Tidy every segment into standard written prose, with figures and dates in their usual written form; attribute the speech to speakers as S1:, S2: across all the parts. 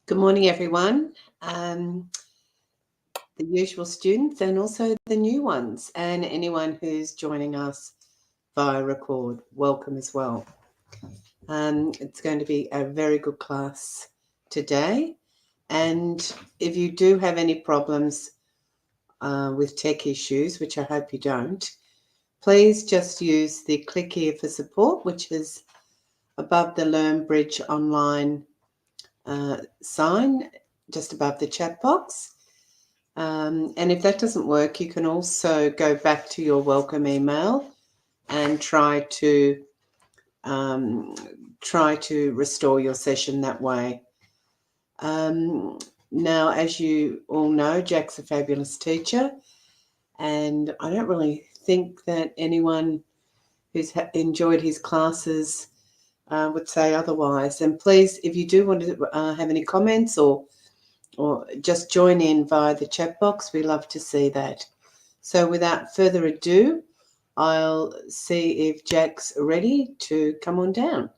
S1: Good morning, everyone. The usual students and also the new ones, and anyone who's joining us via record, welcome as well. It's going to be a very good class today. And if you do have any problems with tech issues, which I hope you don't, please just use the click here for support, which is above the Learn Bridge Online sign, just above the chat box. And if that doesn't work, you can also go back to your welcome email and try to restore your session that way. Now, as you all know, Jack's a fabulous teacher, and I don't really think that anyone who's enjoyed his classes would say otherwise. And please, if you do want to have any comments or just join in via the chat box, we love to see that. So without further ado, I'll see if Jack's ready to come on down.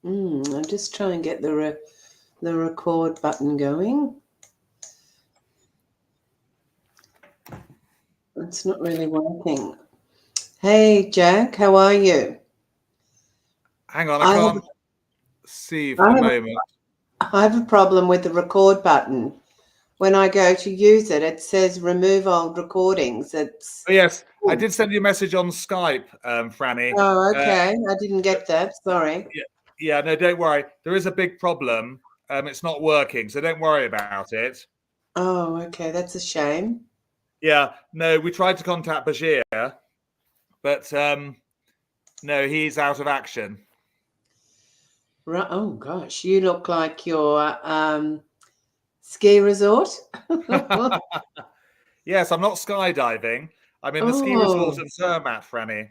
S1: I'm just trying to get the record button going. It's not really working. Hey, Jack, how are you?
S2: Hang on, I can't see for the moment.
S1: I have a problem with the record button. When I go to use it, it says remove old recordings.
S2: Oh, yes, I did send you a message on Skype, Franny.
S1: Oh, okay. I didn't get that. Sorry.
S2: Yeah, no, don't worry. There is a big problem. It's not working, so don't worry about it.
S1: Oh, okay. That's a shame.
S2: Yeah, no, we tried to contact Bashir, but no, he's out of action.
S1: Right. Oh, gosh. You look like your ski resort.
S2: Yes, I'm not skydiving. I'm in the ski resort in Zermatt, Franny.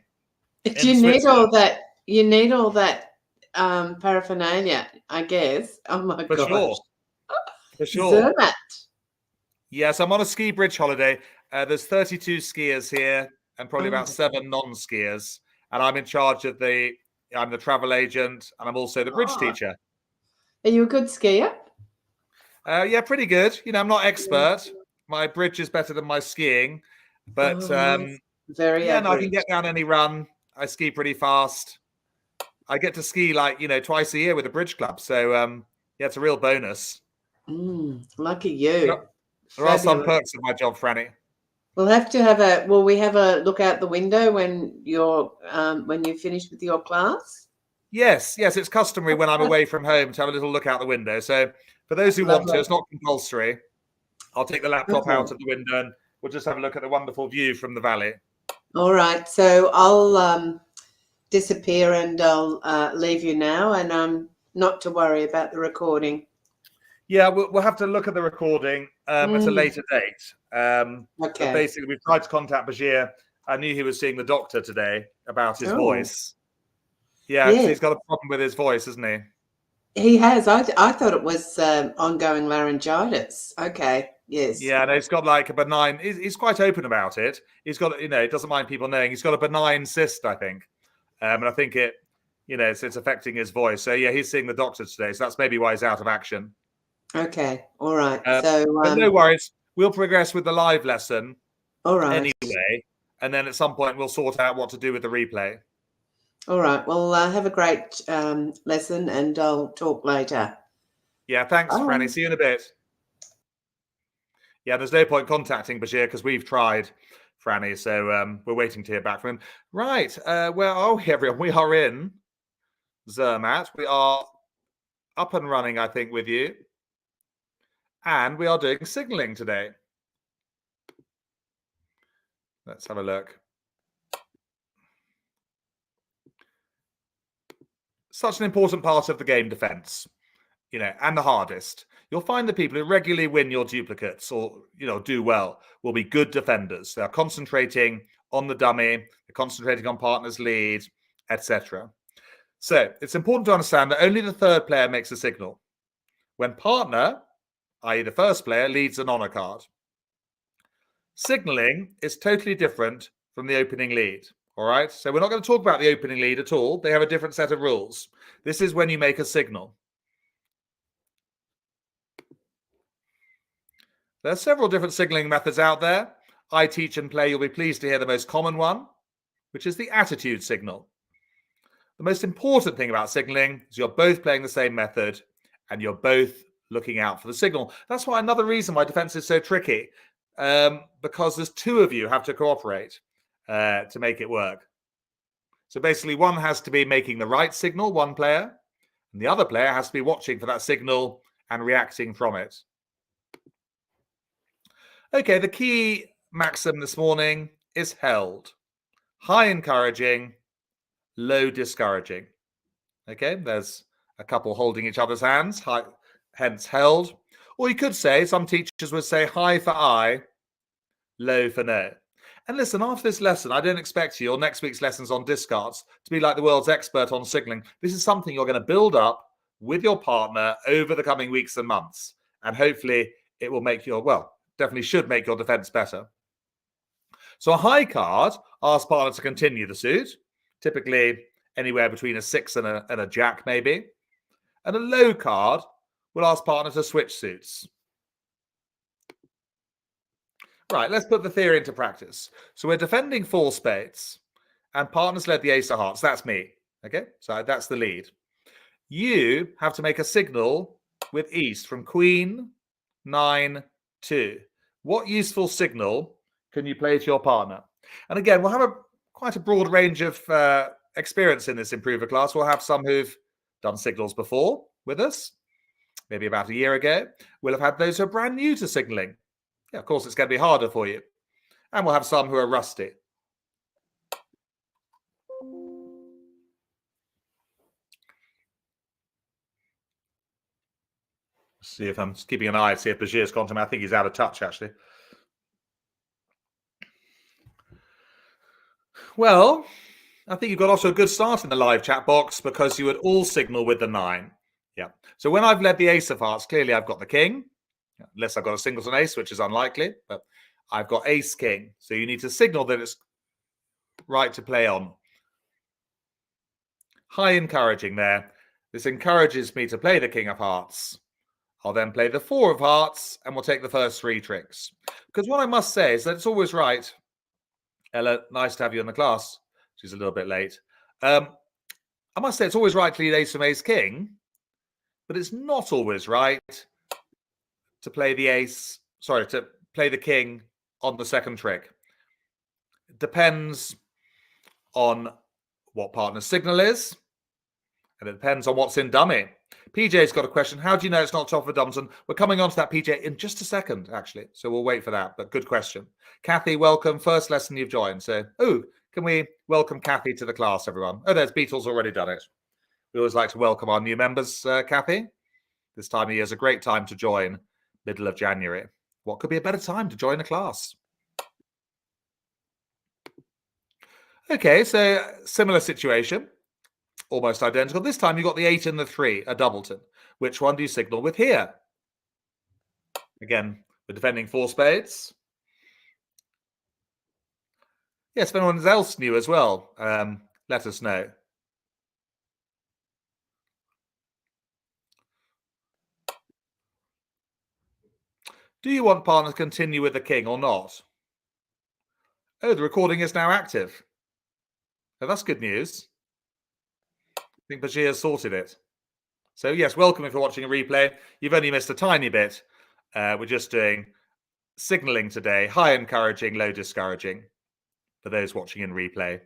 S1: You need all that. You need all that paraphernalia, I guess. Oh my gosh.
S2: Sure. For sure.
S1: Zermatt.
S2: Yes, I'm on a ski bridge holiday. There's 32 skiers here and probably about 7 non-skiers. And I'm in charge of I'm the travel agent, and I'm also the bridge teacher.
S1: Are you a good skier?
S2: Yeah, pretty good. You know, I'm not expert. My bridge is better than my skiing. But
S1: very
S2: yeah, no, I can get down any run. I ski pretty fast. I get to ski twice a year with the bridge club. So yeah, it's a real bonus.
S1: Lucky you.
S2: There are some perks of my job, Franny.
S1: We'll have to have we have a look out the window when you're when you finish with your class?
S2: Yes, it's customary when I'm away from home to have a little look out the window. So for those who want to, it's not compulsory. I'll take the laptop out of the window and we'll just have a look at the wonderful view from the valley.
S1: All right. So I'll disappear and I'll leave you now, and not to worry about the recording.
S2: Yeah, we'll have to look at the recording at a later date.
S1: Okay.
S2: But basically, we've tried to contact Bashir. I knew he was seeing the doctor today about his voice. Yeah, yes. He's got a problem with his voice, hasn't he?
S1: He has. I thought it was ongoing laryngitis. Okay. Yes.
S2: Yeah, no, he's got like a benign. He's quite open about it. He's got, he doesn't mind people knowing. He's got a benign cyst, I think, and I think it's affecting his voice. So yeah, he's seeing the doctor today. So that's maybe why he's out of action.
S1: Okay. All right.
S2: But no worries. We'll progress with the live lesson.
S1: All right.
S2: Anyway, and then at some point we'll sort out what to do with the replay.
S1: All right. Well, have a great lesson, and I'll talk later.
S2: Yeah. Thanks, Franny. See you in a bit. Yeah. There's no point contacting Bashir because we've tried, Franny. So we're waiting to hear back from him. Right. Where are we, everyone? We are in Zermatt. We are up and running, I think, with you. And we are doing signaling today. Let's have a look. Such an important part of the game defense, and the hardest. You'll find the people who regularly win your duplicates or, do well will be good defenders. They're concentrating on the dummy, they're concentrating on partner's lead, etc. So it's important to understand that only the third player makes a signal. When partner, i.e. the first player, leads an honor card. Signaling is totally different from the opening lead. All right. So we're not going to talk about the opening lead at all. They have a different set of rules. This is when you make a signal. There are several different signaling methods out there. I teach and play. You'll be pleased to hear the most common one, which is the attitude signal. The most important thing about signaling is you're both playing the same method and you're both looking out for the signal. That's why another reason why defense is so tricky, because there's two of you have to cooperate to make it work. So basically one has to be making the right signal, one player, and the other player has to be watching for that signal and reacting from it. Okay, the key maxim this morning is held. High encouraging, low discouraging. Okay, there's a couple holding each other's hands, high, hence held. Or you could say, some teachers would say high for I, low for no. And listen, after this lesson, I don't expect you or next week's lessons on discards to be like the world's expert on signaling. This is something you're going to build up with your partner over the coming weeks and months. And hopefully it will make your, well, definitely should make your defense better. So a high card asks partner to continue the suit, typically anywhere between a 6 and a jack maybe. And a low card will ask partner to switch suits. Right, let's put the theory into practice. So we're defending 4 spades and partner's led the ace of hearts. That's me. Okay, so that's the lead. You have to make a signal with east from queen, 9, 2. What useful signal can you play to your partner? And again, we'll have quite a broad range of experience in this improver class. We'll have some who've done signals before with us, maybe about a year ago. We'll have had those who are brand new to signaling. Yeah, of course, it's going to be harder for you. And we'll have some who are rusty. See if I'm keeping an eye, see if Bashir's gone to me. I think he's out of touch, actually. Well, I think you got off to a good start in the live chat box because you would all signal with the 9. Yeah. So when I've led the ace of hearts, clearly I've got the king, unless I've got a singleton ace, which is unlikely, but I've got ace king. So you need to signal that it's right to play on. High encouraging there. This encourages me to play the king of hearts. I'll then play the 4 of hearts and we'll take the first 3 tricks. Because what I must say is that it's always right. Ella, nice to have you in the class. She's a little bit late. I must say it's always right to lead ace from ace king, but it's not always right to play the ace, sorry, to play the king on the second trick. It depends on what partner's signal is, and it depends on what's in dummy. PJ's got a question. How do you know it's not top of Dumpton? We're coming on to that, PJ, in just a second, actually. So we'll wait for that, but good question. Kathy, welcome. First lesson you've joined. So, can we welcome Kathy to the class, everyone? Oh, there's Beatles already done it. We always like to welcome our new members, Kathy. This time of year is a great time to join, middle of January. What could be a better time to join a class? Okay, so similar situation. Almost identical. This time you got the 8 and the 3, a doubleton. Which one do you signal with here? Again, we're defending 4 spades. Yes, if anyone else knew as well, let us know. Do you want partner to continue with the king or not? Oh, the recording is now active. Oh, that's good news. I think Bashir has sorted it. So yes, welcome if you're watching a replay. You've only missed a tiny bit. We're just doing signaling today. High encouraging, low discouraging for those watching in replay.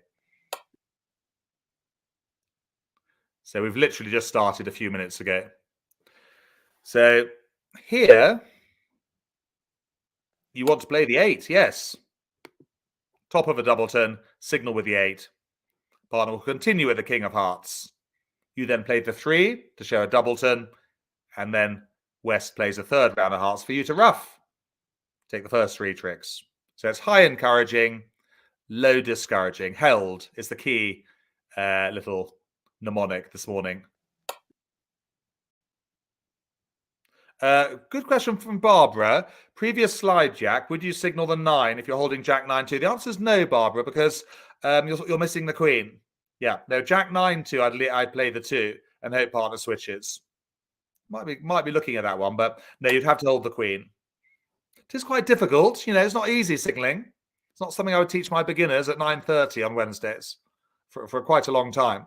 S2: So we've literally just started a few minutes ago. So here, you want to play the 8, yes. Top of a doubleton, signal with the 8. Partner will continue with the king of hearts. You then play the 3 to show a doubleton, and then West plays a third round of hearts for you to ruff. Take the first 3 tricks. So it's high encouraging, low discouraging. Held is the key little mnemonic this morning. Good question from Barbara. Previous slide, Jack. Would you signal the 9 if you're holding Jack 9-2? The answer is no, Barbara, because you're missing the Queen. Yeah, no, Jack 9-2. I'd play the 2 and hope partner switches. Might be looking at that one, but no, you'd have to hold the Queen. It is quite difficult. It's not easy signaling. It's not something I would teach my beginners at 9:30 on Wednesdays for quite a long time.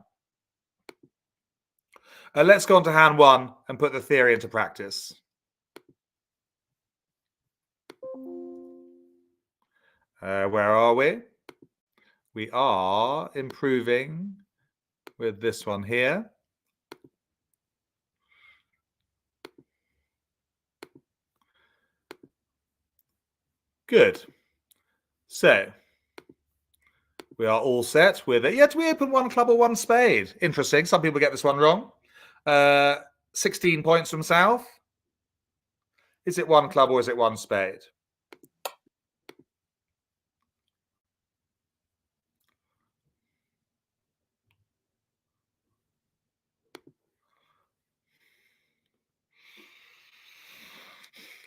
S2: Let's go on to hand 1 and put the theory into practice. Where are we? We are improving with this one here. Good. So we are all set with it. Yet we open 1 club or 1 spade. Interesting. Some people get this one wrong. 16 points from South. Is it 1 club or is it 1 spade?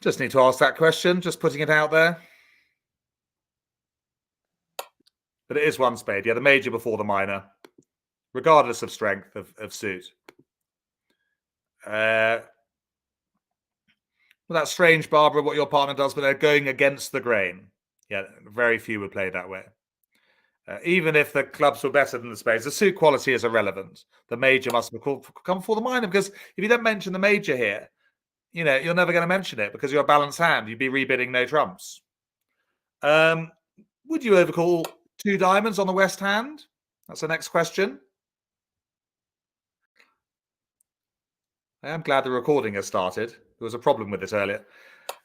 S2: Just need to ask that question, just putting it out there. But it is 1 spade. Yeah, the major before the minor, regardless of strength of suit. Well, that's strange, Barbara, what your partner does, but they're going against the grain. Yeah, very few would play that way. Even if the clubs were better than the spades, the suit quality is irrelevant. The major must come before the minor, because if you don't mention the major here, you're never going to mention it because you're a balanced hand. You'd be rebidding no trumps. Would you overcall 2 diamonds on the west hand? That's the next question. I am glad the recording has started. There was a problem with it earlier.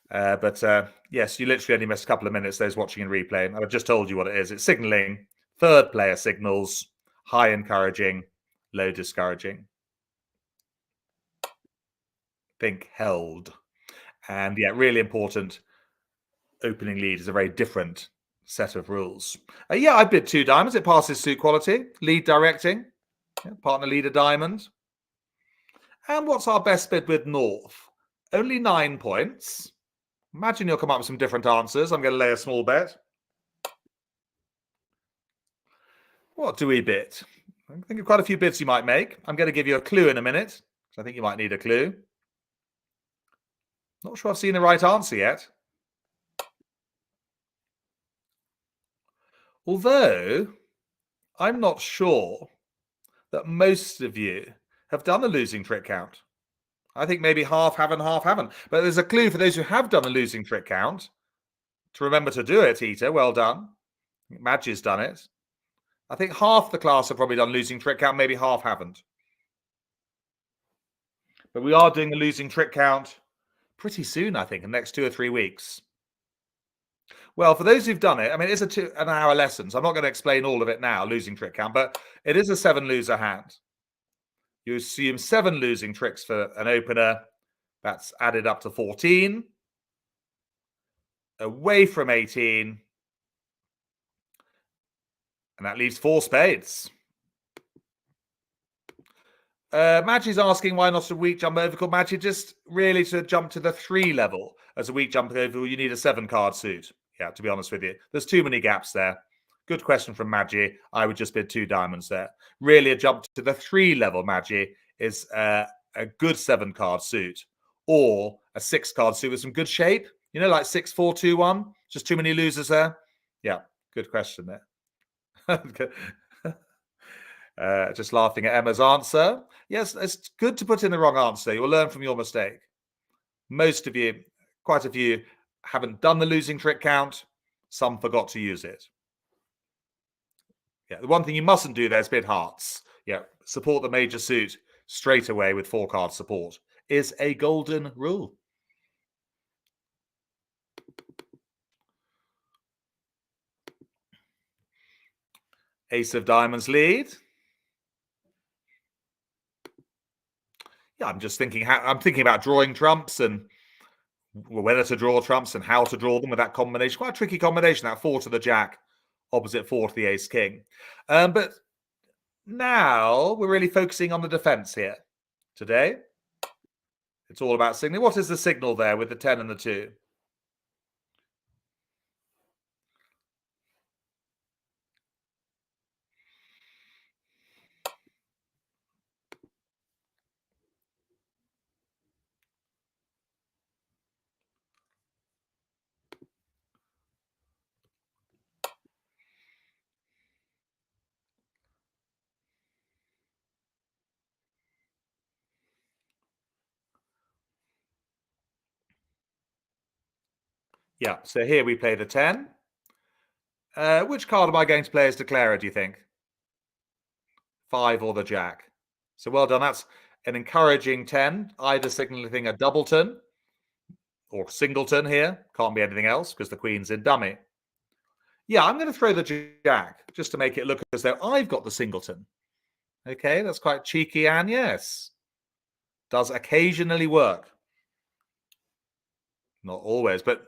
S2: But yes, you literally only missed a couple of minutes, those watching in replay. I've just told you what it is. It's signaling, third player signals, high encouraging, low discouraging. Think held. And yeah, really important. Opening lead is a very different set of rules. Yeah, I bid 2 diamonds. It passes suit quality. Lead directing. Yeah, partner lead a diamond. And what's our best bid with North? Only 9 points. Imagine you'll come up with some different answers. I'm going to lay a small bet. What do we bid? I think of quite a few bids you might make. I'm going to give you a clue in a minute. I think you might need a clue. Not sure I've seen the right answer yet. Although, I'm not sure that most of you have done a losing trick count. I think maybe half haven't, half haven't. But there's a clue for those who have done a losing trick count to remember to do it, Ita. Well done. Madge's done it. I think half the class have probably done losing trick count, maybe half haven't. But we are doing a losing trick count pretty soon, I think, in the next 2 or 3 weeks. Well, for those who've done it, I mean, it's an hour lesson, so I'm not going to explain all of it now, losing trick count, but it is a 7-loser hand. You assume 7 losing tricks for an opener. That's added up to 14. Away from 18. And that leaves 4 spades. Magic's asking why not a weak jump overcall. Magic, just really to jump to the 3 level. As a weak jump overcall, you need a 7-card suit. Yeah, to be honest with you. There's too many gaps there. Good question from Maggie. I would just bid 2 diamonds there. Really, a jump to the 3 level, Maggie, is a good 7-card suit. Or a 6-card suit with some good shape. Like 6, 4, 2, 1. Just too many losers there. Yeah, good question there. Just laughing at Emma's answer. Yes, it's good to put in the wrong answer. You'll learn from your mistake. Most of you, quite a few, haven't done the losing trick count. Some forgot to use it. Yeah, the one thing you mustn't do there is bid hearts. Yeah, support the major suit straight away with 4-card support is a golden rule. Ace of diamonds lead. Yeah, I'm just thinking. I'm thinking about drawing trumps and whether to draw trumps and how to draw them with that combination. Quite a tricky combination. That 4 to the jack, opposite 4 to the ace king. But now we're really focusing on the defense here today. It's all about signaling. What is the signal there with the 10 and the 2? Yeah, so here we play the 10. Which card am I going to play as declarer, do you think? 5 or the jack? So well done. That's an encouraging 10, either signaling a doubleton or singleton here. Can't be anything else because the queen's in dummy. Yeah, I'm going to throw the jack just to make it look as though I've got the singleton. Okay, that's quite cheeky, and yes, does occasionally work. Not always, but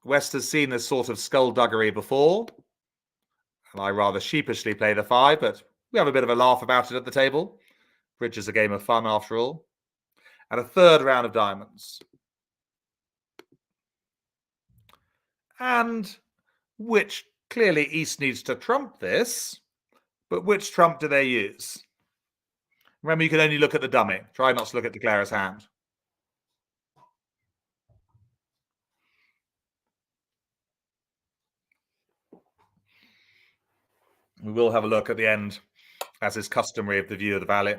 S2: West has seen this sort of skullduggery before, and I rather sheepishly play the 5, but we have a bit of a laugh about it at the table. Bridge is a game of fun, after all. And a third round of diamonds. And which clearly East needs to trump this, but which trump do they use? Remember, you can only look at the dummy. Try not to look at declarer's hand. We will have a look at the end, as is customary of the view of the valet.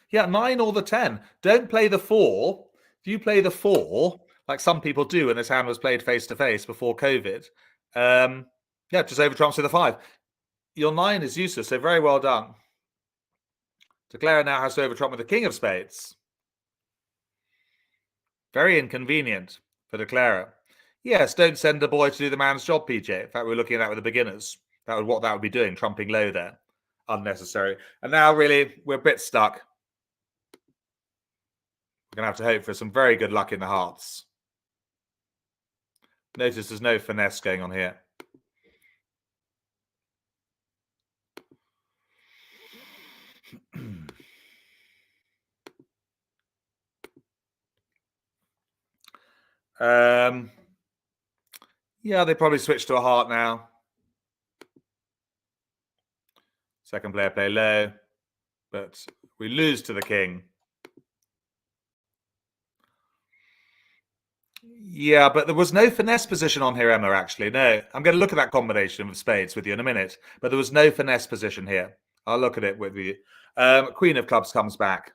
S2: Yeah, 9 or the 10. Don't play the 4. If you play the 4, like some people do, and this hand was played face-to-face before COVID, just over trumps with the 5. Your 9 is useless, so very well done. Declarer now has to over trump with the king of spades. Very inconvenient for declarer. Yes, don't send a boy to do the man's job, PJ. In fact, we're looking at that with the beginners. What that would be doing, trumping low there. Unnecessary. And now, really, we're a bit stuck. We're going to have to hope for some very good luck in the hearts. Notice there's no finesse going on here. Yeah, they probably switch to a heart now. Second player play low, but we lose to the king. Yeah, but there was no finesse position on here, Emma, actually. No, I'm going to look at that combination of spades with you in a minute, but there was no finesse position here. I'll look at it with you. Queen of clubs comes back.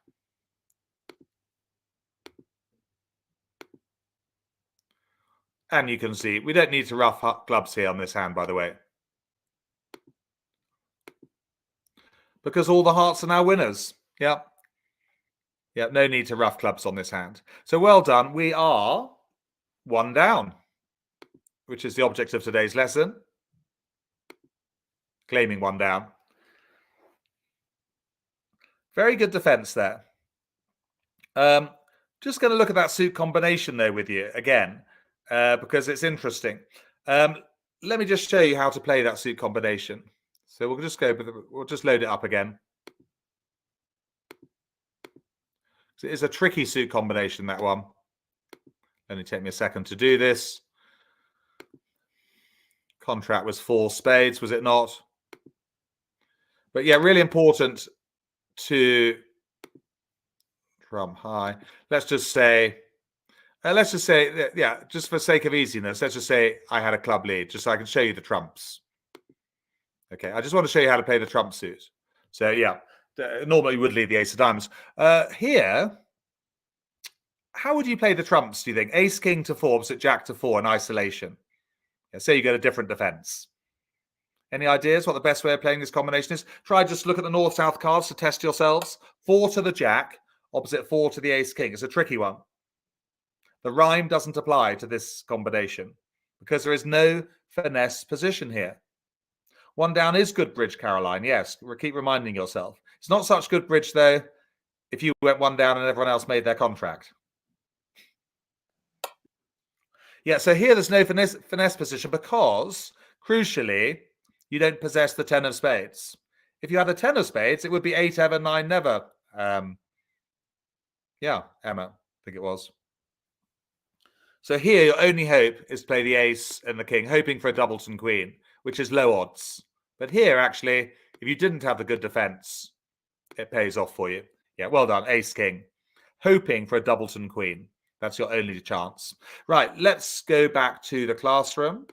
S2: And you can see, we don't need to rough clubs here on this hand, by the way. Because all the hearts are now winners. Yeah. Yeah, no need to rough clubs on this hand. So well done. We are 1 down, which is the object of today's lesson. Claiming 1 down. Very good defense there. Just going to look at that suit combination though with you again, because it's interesting. Let me just show you how to play that suit combination. So we'll just we'll just load it up again. So it's a tricky suit combination, that one. Only take me a second to do this. Contract was 4 spades, was it not? But yeah, really important to trump high. Let's just say, yeah, just for sake of easiness, let's just say I had a club lead, just so I can show you the trumps. Okay, I just want to show you how to play the trump suit. So yeah, normally you would lead the ace of diamonds. Here, how would you play the trumps, do you think? Ace, king to 4, opposite jack to 4 in isolation. Yeah, say you get a different defense. Any ideas what the best way of playing this combination is? Try just look at the north-south cards to test yourselves. 4 to the jack, opposite 4 to the ace, king. It's a tricky one. The rhyme doesn't apply to this combination because there is no finesse position here. 1 down is good bridge, Caroline. Yes, keep reminding yourself. It's not such good bridge, though, if you went 1 down and everyone else made their contract. Yeah, so here there's no finesse position because, crucially, you don't possess the 10 of spades. If you had a 10 of spades, it would be 8 ever, 9 never. Yeah, Emma, I think it was. So here, your only hope is to play the ace and the king, hoping for a doubleton queen, which is low odds. But here, actually, if you didn't have the good defense, it pays off for you. Yeah, well done, ace king. Hoping for a doubleton queen. That's your only chance. Right, let's go back to the classroom.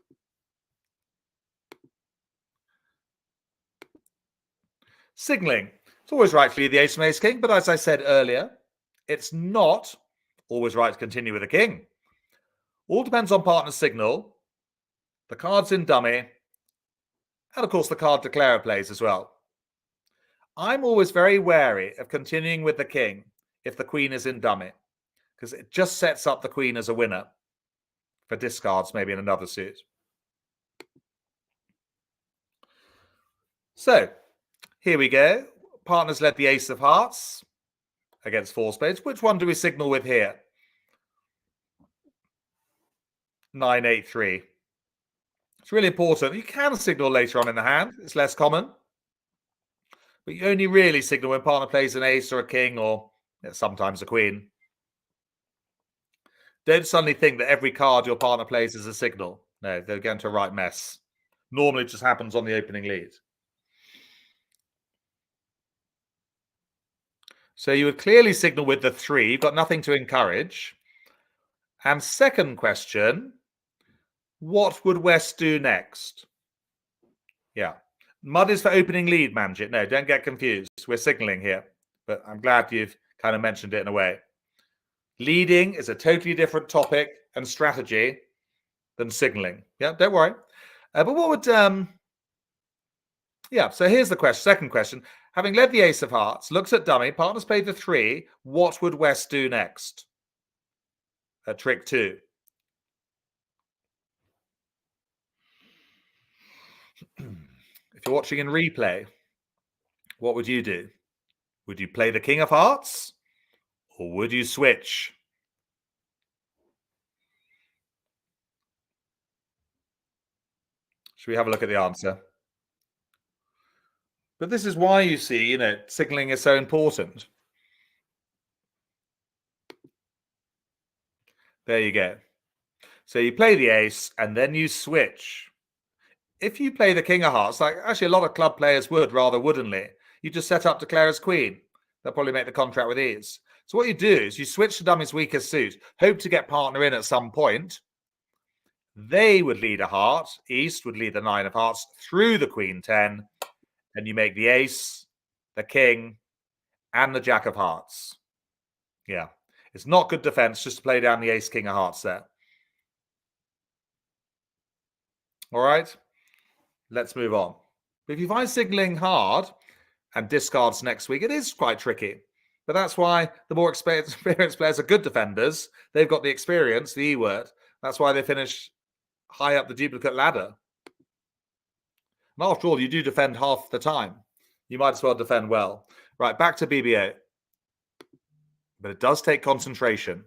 S2: Signaling. It's always right to lead the ace and ace king, but as I said earlier, it's not always right to continue with a king. All depends on partner's signal, the cards in dummy, and of course the card declarer plays as well. I'm always very wary of continuing with the king if the queen is in dummy, because it just sets up the queen as a winner for discards maybe in another suit. So here we go. Partners led the ace of hearts against 4 spades. Which one do we signal with here? 9-8-3. It's really important. You can signal later on in the hand. It's less common. But you only really signal when partner plays an ace or a king or sometimes a queen. Don't suddenly think that every card your partner plays is a signal. No, they'll get into a right mess. Normally it just happens on the opening lead. So you would clearly signal with the 3. You've got nothing to encourage. And second question, what would West do next? Yeah. Mud is for opening lead, Manjit. No, don't get confused. We're signaling here. But I'm glad you've kind of mentioned it in a way. Leading is a totally different topic and strategy than signaling. Yeah, don't worry. But what would... Yeah, so here's the question. Second question. Having led the ace of hearts, looks at dummy, partners played the 3. What would West do next? Trick 2. If you're watching in replay, what would you do? Would you play the king of hearts? Or would you switch? Should we have a look at the answer? But this is why you see, signaling is so important. There you go. So you play the ace and then you switch. If you play the king of hearts, like actually a lot of club players would rather woodenly, you just set up declare as queen. They'll probably make the contract with ease. So what you do is you switch to dummy's weakest suit, hope to get partner in at some point. They would lead a heart. East would lead the 9 of hearts through the queen 10. And you make the ace, the king, and the jack of hearts. Yeah. It's not good defense just to play down the ace, king of hearts there. All right. Let's move on. But if you find signaling hard and discards next week, it is quite tricky. But that's why the more experienced players are good defenders. They've got the experience, the E word. That's why they finish high up the duplicate ladder. And after all, you do defend half the time. You might as well defend well. Right, back to BBO. But it does take concentration.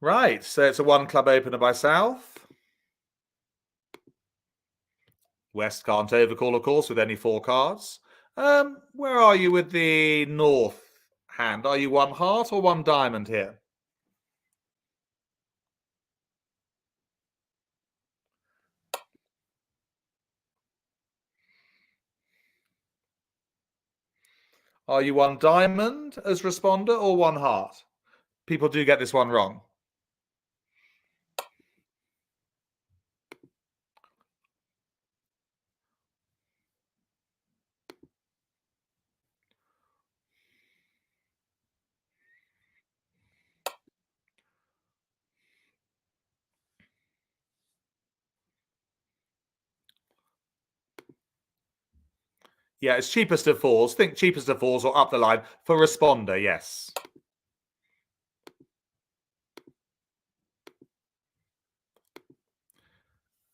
S2: Right, so it's a 1 club opener by South. West can't overcall, of course, with any 4 cards. Where are you with the North hand? Are you 1 heart or 1 diamond here? Are you 1 diamond as responder or 1 heart? People do get this one wrong. Yeah, it's cheapest of 4s. Think cheapest of 4s or up the line for responder, yes.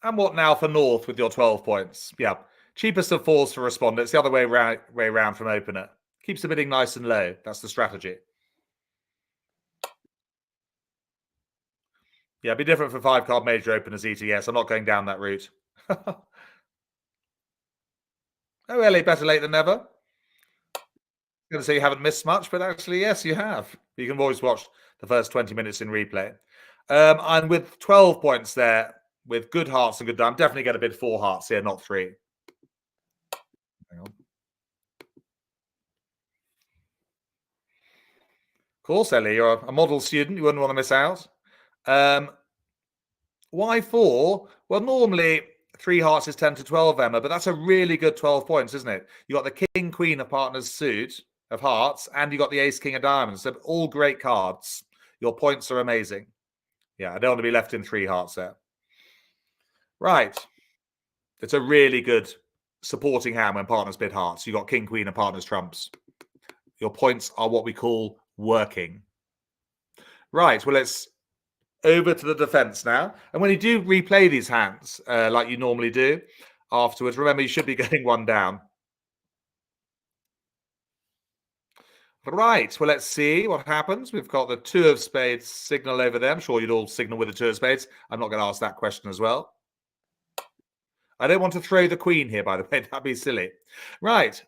S2: And what now for North with your 12 points? Yeah, Cheapest of fours for responder. It's the other way round from opener. Keeps the bidding nice and low. That's the strategy. Yeah, it'd be different for 5-card major openers, ETS. I'm not going down that route. Oh, Ellie, better late than never. I'm going to say you haven't missed much, but actually, yes, you have. You can always watch the first 20 minutes in replay. And with 12 points there, with good hearts and good dimes, definitely get a bid 4 hearts here, not 3. Hang on. Of course, Ellie, you're a model student. You wouldn't want to miss out. Why 4? Well, normally 3 hearts is 10 to 12, Emma, but that's a really good 12 points, isn't it? You got the king, queen of partners suit of hearts, and you got the ace, king of diamonds. So all great cards. Your points are amazing. Yeah, I don't want to be left in 3 hearts there. Right. It's a really good supporting hand when partners bid hearts. You got king, queen, and partners trumps. Your points are what we call working. Right. Well, let's over to the defense now. And when you do replay these hands, like you normally do afterwards, remember you should be getting 1 down. Right. Well, let's see what happens. We've got the 2 of spades signal over there. I'm sure you'd all signal with the 2 of spades. I'm not going to ask that question as well. I don't want to throw the queen here, by the way. That'd be silly. Right.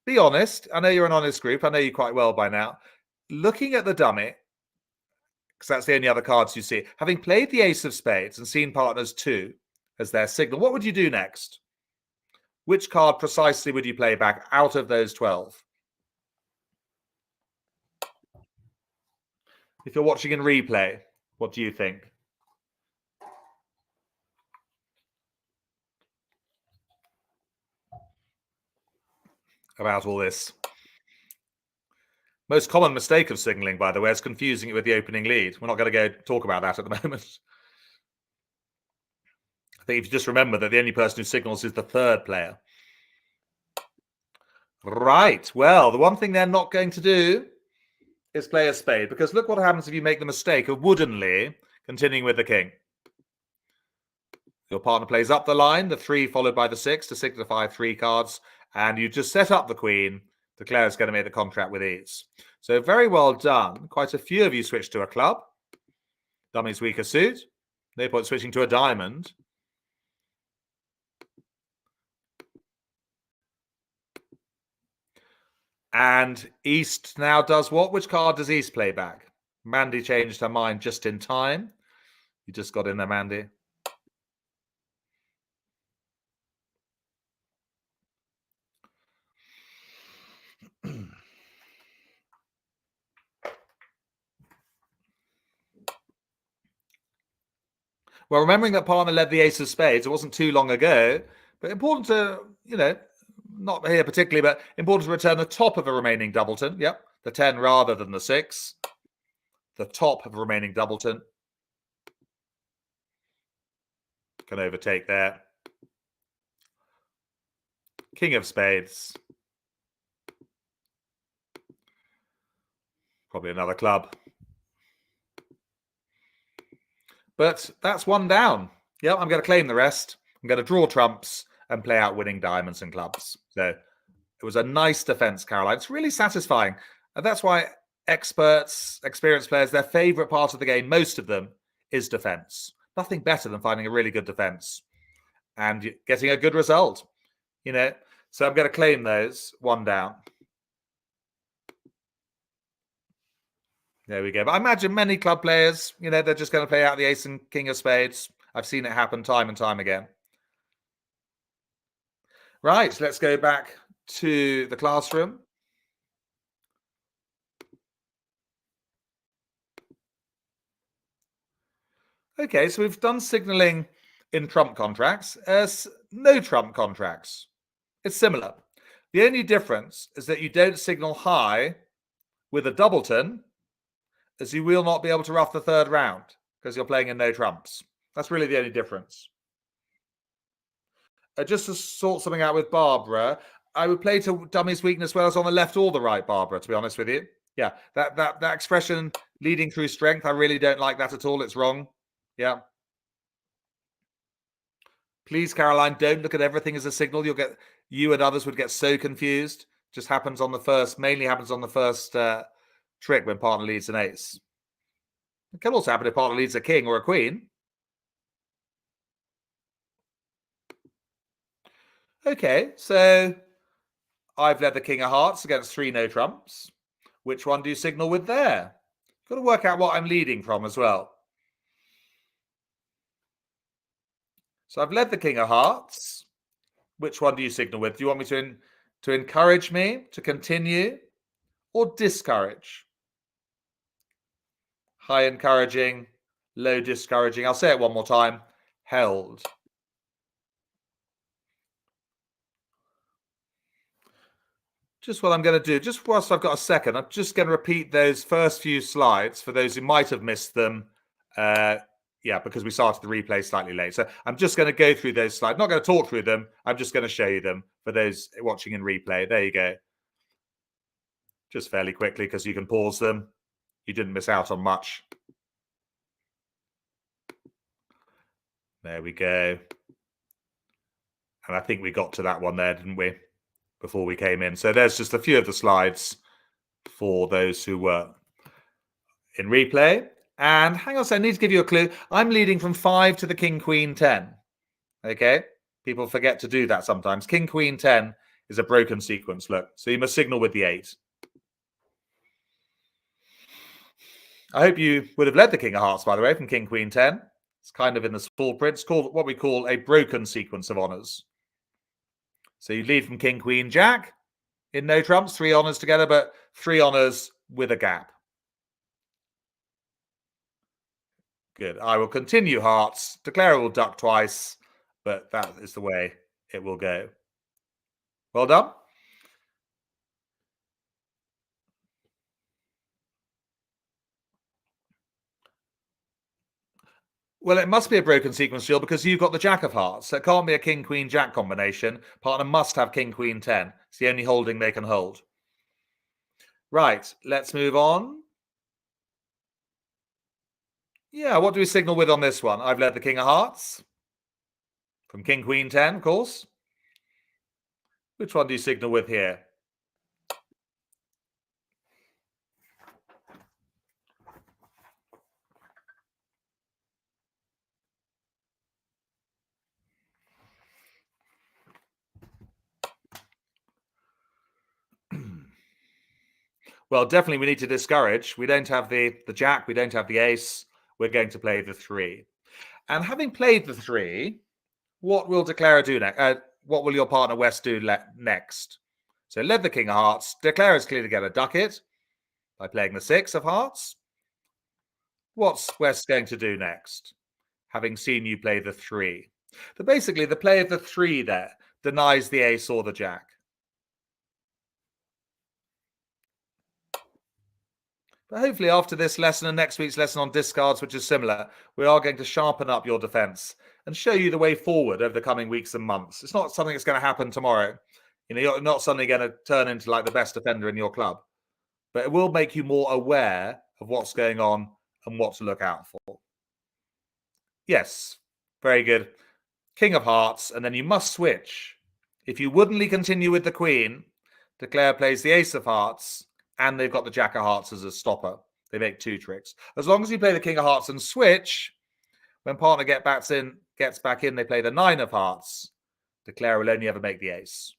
S2: Be honest. I know you're an honest group. I know you quite well by now. Looking at the dummy, because that's the only other cards you see, having played the ace of spades and seen partners 2 as their signal, what would you do next? Which card precisely would you play back out of those 12? If you're watching in replay, what do you think? About all this? Most common mistake of signaling, by the way, is confusing it with the opening lead. We're not going to go talk about that at the moment. I think if you just remember that the only person who signals is the 3rd player. Right. Well, the one thing they're not going to do is play a spade, because look what happens if you make the mistake of woodenly continuing with the king. Your partner plays up the line, the 3 followed by the 6 to signify 3 cards, and you just set up the queen. The Claire is going to make the contract with ease. So very well done. Quite a few of you switched to a club. Dummy's weaker suit. No point switching to a diamond. And East now does what? Which card does East play back? Mandy changed her mind just in time. You just got in there, Mandy. Well, remembering that partner led the ace of spades, it wasn't too long ago, but important to, not here particularly, but important to return the top of a remaining doubleton. Yep, the 10 rather than the 6. The top of a remaining doubleton. Can overtake there. King of spades. Probably another club. But that's 1 down. Yeah, I'm going to claim the rest. I'm going to draw trumps and play out winning diamonds and clubs. So it was a nice defense, Caroline. It's really satisfying. And that's why experts, experienced players, their favorite part of the game, most of them, is defense. Nothing better than finding a really good defense and getting a good result. So I'm going to claim those 1 down. There we go. But I imagine many club players, they're just going to play out the ace and king of spades. I've seen it happen time and time again. Right, let's go back to the classroom. Okay, so we've done signaling in trump contracts as no trump contracts. It's similar. The only difference is that you don't signal high with a doubleton, as you will not be able to ruff the 3rd round because you're playing in no trumps. That's really the only difference. Just to sort something out with Barbara, I would play to dummy's weakness whether it's on the left or the right, Barbara, to be honest with you. Yeah, that expression, leading through strength, I really don't like that at all. It's wrong. Yeah. Please, Caroline, don't look at everything as a signal. You and others would get so confused. Just happens on the first, mainly happens on the first trick when partner leads an ace. It can also happen if partner leads a king or a queen. Okay, so I've led the king of hearts against 3 no trumps. Which one do you signal with there? Got to work out what I'm leading from as well. So I've led the king of hearts. Which one do you signal with? Do you want me to encourage me to continue or discourage? High encouraging, low discouraging. I'll say it one more time. Held. Just what I'm going to do, just whilst I've got a second, I'm just going to repeat those first few slides for those who might have missed them. Yeah, because we started the replay slightly late. So I'm just going to go through those slides. I'm not going to talk through them. I'm just going to show you them for those watching in replay. There you go. Just fairly quickly because you can pause them. You didn't miss out on much. There we go. And I think we got to that one there, didn't we? Before we came in. So there's just a few of the slides for those who were in replay. And hang on a second, I need to give you a clue. I'm leading from 5 to the king, queen, 10. Okay? People forget to do that sometimes. King, queen, 10 is a broken sequence. Look, so you must signal with the 8. I hope you would have led the king of hearts, by the way, from king, queen, 10. It's kind of in the small print. It's called what we call a broken sequence of honours. So you lead from king, queen, jack in no trumps, 3 honours together, but 3 honours with a gap. Good. I will continue hearts, declare I will duck twice, but that is the way it will go. Well done. Well, it must be a broken sequence, Jill, because you've got the jack of hearts. So it can't be a king, queen, jack combination. Partner must have king, queen, 10. It's the only holding they can hold. Right, let's move on. Yeah, what do we signal with on this one? I've led the king of hearts. From king, queen, 10, of course. Which one do you signal with here? Well, definitely we need to discourage. We don't have the jack. We don't have the ace. We're going to play the 3. And having played the 3, what will declarer do next? What will your partner West do next? So led the king of hearts. Declarer is clearly going to duck it by playing the 6 of hearts. What's West going to do next? Having seen you play the 3. But basically, the play of the 3 there denies the ace or the jack. But hopefully after this lesson and next week's lesson on discards, which is similar, we are going to sharpen up your defense and show you the way forward over the coming weeks and months. It's not something that's going to happen tomorrow. You know, you're not suddenly going to turn into like the best defender in your club. But it will make you more aware of what's going on and what to look out for. Yes, very good. King of hearts, and then you must switch. If you woodenly continue with the queen, declare plays the ace of hearts, and they've got the jack of hearts as a stopper. They make 2 tricks. As long as you play the king of hearts and switch, when partner gets back in, they play the 9 of hearts. Declare will only ever make the ace.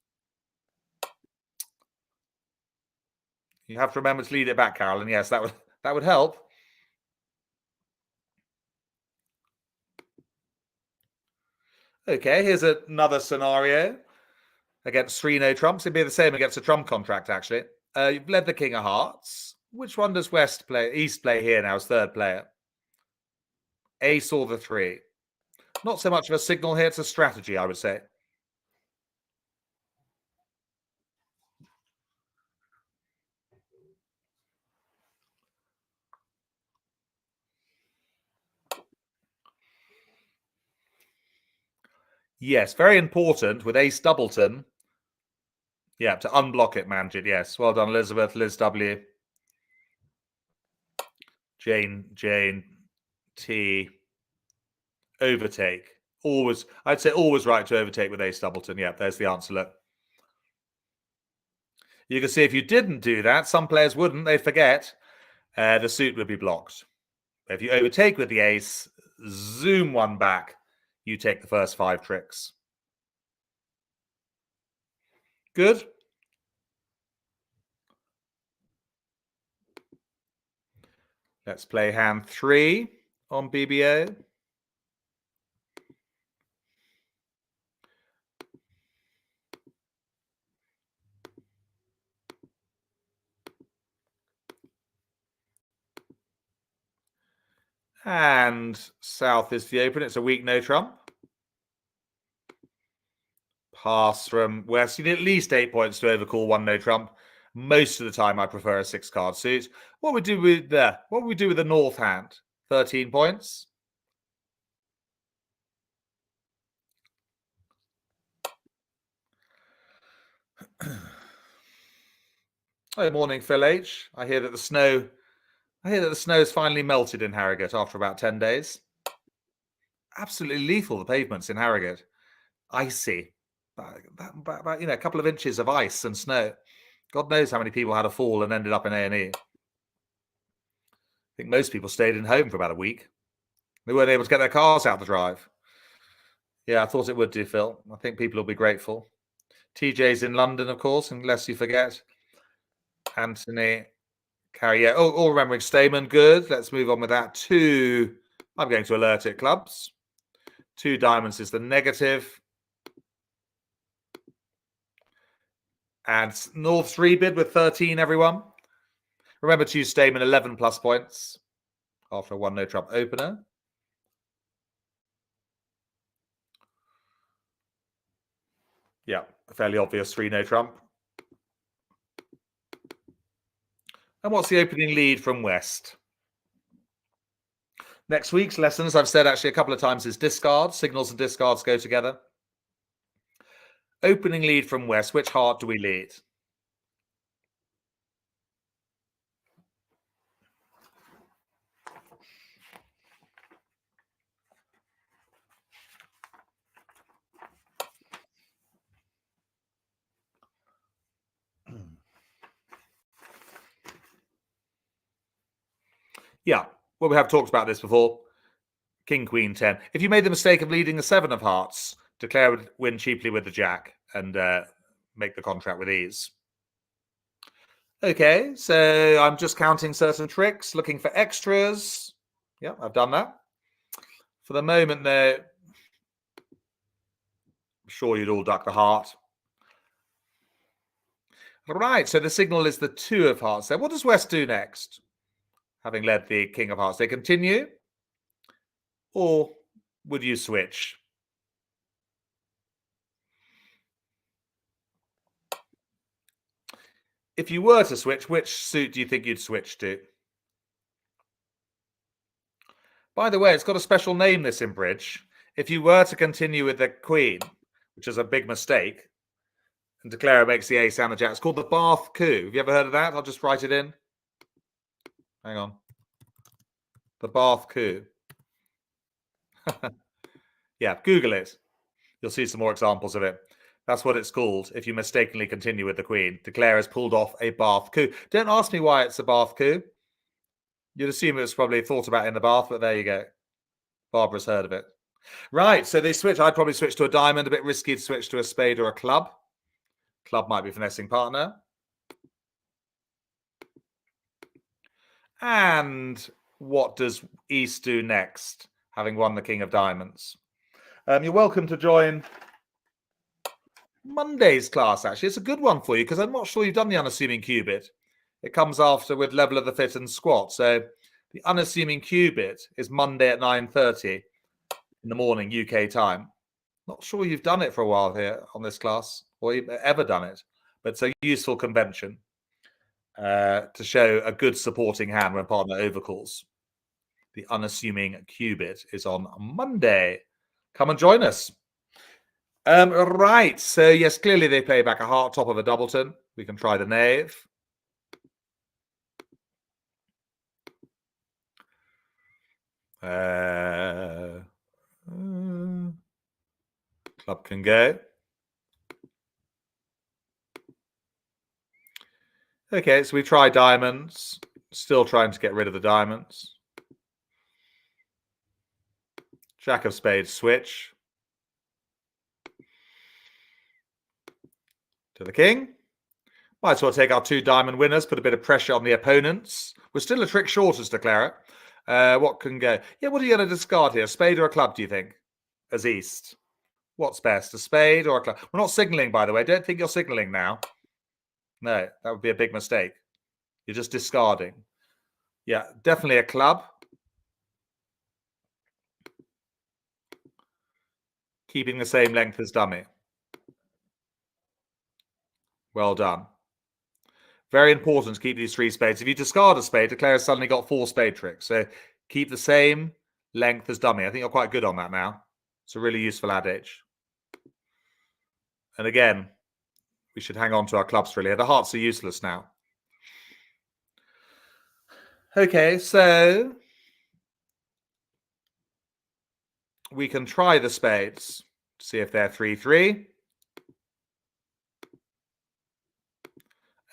S2: You have to remember to lead it back, Carolyn. Yes, that would help. Okay, here's another scenario against 3 no trumps. It'd be the same against a trump contract, actually. You've led the king of hearts. Which one does East play here now as 3rd player? Ace or the 3? Not so much of a signal here, it's a strategy, I would say. Yes, very important with ace doubleton. Yeah, to unblock it, Manjit. Yes, well done, Elizabeth, Liz W. Jane T. Overtake Always, I'd say always right to overtake with ace doubleton. Yeah, there's the answer. Look. You can see if you didn't do that, some players wouldn't. They forget. The suit would be blocked. If you overtake with the ace, zoom one back, you take the first 5 tricks. Good. Let's play hand 3 on BBO. And south is the open. It's a weak no trump. Pass from west. You need at least 8 points to overcall one no trump. Most of the time, I prefer a 6-card suit. What we do with the north hand? 13 points. Hey, morning, Phil H. I hear that the snow has finally melted in Harrogate after about 10 days. Absolutely lethal, the pavements in Harrogate. Icy. About, a couple of inches of ice and snow. God knows how many people had a fall and ended up in A&E. I think most people stayed in home for about a week. They weren't able to get their cars out the drive. Yeah, I thought it would do, Phil. I think people will be grateful. TJ's in London, of course, unless you forget. Anthony, Carrie, yeah. Oh, all remembering Stamen, good. Let's move on with that. 2, I'm going to alert it, clubs. 2 diamonds is the negative. And North's rebid with 13, everyone. Remember to use Stamen 11 plus points after a 1 no trump opener. Yeah, fairly obvious 3 no trump. And what's the opening lead from West? Next week's lessons, I've said actually a couple of times, is discard. Signals and discards go together. Opening lead from West. Which heart do we lead? Yeah, well, we have talked about this before. King, Queen, 10. If you made the mistake of leading the 7 of hearts, declare win cheaply with the Jack and make the contract with ease. Okay, so I'm just counting certain tricks, looking for extras. Yeah, I've done that. For the moment, though, I'm sure you'd all duck the heart. Right, so the signal is the 2 of hearts there. What does West do next? Having led the King of Hearts, they continue? Or would you switch? If you were to switch, which suit do you think you'd switch to? By the way, it's got a special name, this in bridge. If you were to continue with the Queen, which is a big mistake, and declare makes the ace and the jack, it's called the Bath coup. Have you ever heard of that? I'll just write it in. Hang on. The Bath coup. Yeah, Google it. You'll see some more examples of it. That's what it's called if you mistakenly continue with the Queen. Declare has pulled off a Bath coup. Don't ask me why it's a Bath coup. You'd assume it was probably thought about in the bath, but there you go. Barbara's heard of it. Right, so they switch. I'd probably switch to a diamond. A bit risky to switch to a spade or a club. Club might be finessing partner. And what does East do next, having won the King of Diamonds? You're welcome to join Monday's class, actually. It's a good one for you because I'm not sure you've done the unassuming cubit. It comes after with level of the fit and squat. So the unassuming cubit is Monday at 9:30 in the morning, UK time. Not sure you've done it for a while here on this class or you've ever done it, but it's a useful convention to show a good supporting hand when partner overcalls. The unassuming cubit is on Monday. Come and join us. Right, so yes, clearly they play back a heart top of a doubleton. We can try the knave. Club can go. Okay, so we try diamonds. Still trying to get rid of the diamonds. Jack of spades, switch. To the king. Might as well take our 2 diamond winners, put a bit of pressure on the opponents. We're still a trick short as declare it. What can go? Yeah, what are you going to discard here? A spade or a club, do you think? As East. What's best, a spade or a club? We're not signalling, by the way. Don't think you're signalling now. No, that would be a big mistake. You're just discarding. Yeah, definitely a club. Keeping the same length as dummy. Well done. Very important to keep these 3 spades. If you discard a spade, declare has suddenly got 4 spade tricks. So keep the same length as dummy. I think you're quite good on that now. It's a really useful adage. And again, we should hang on to our clubs really. The hearts are useless now. Okay, so we can try the spades to see if they're 3-3.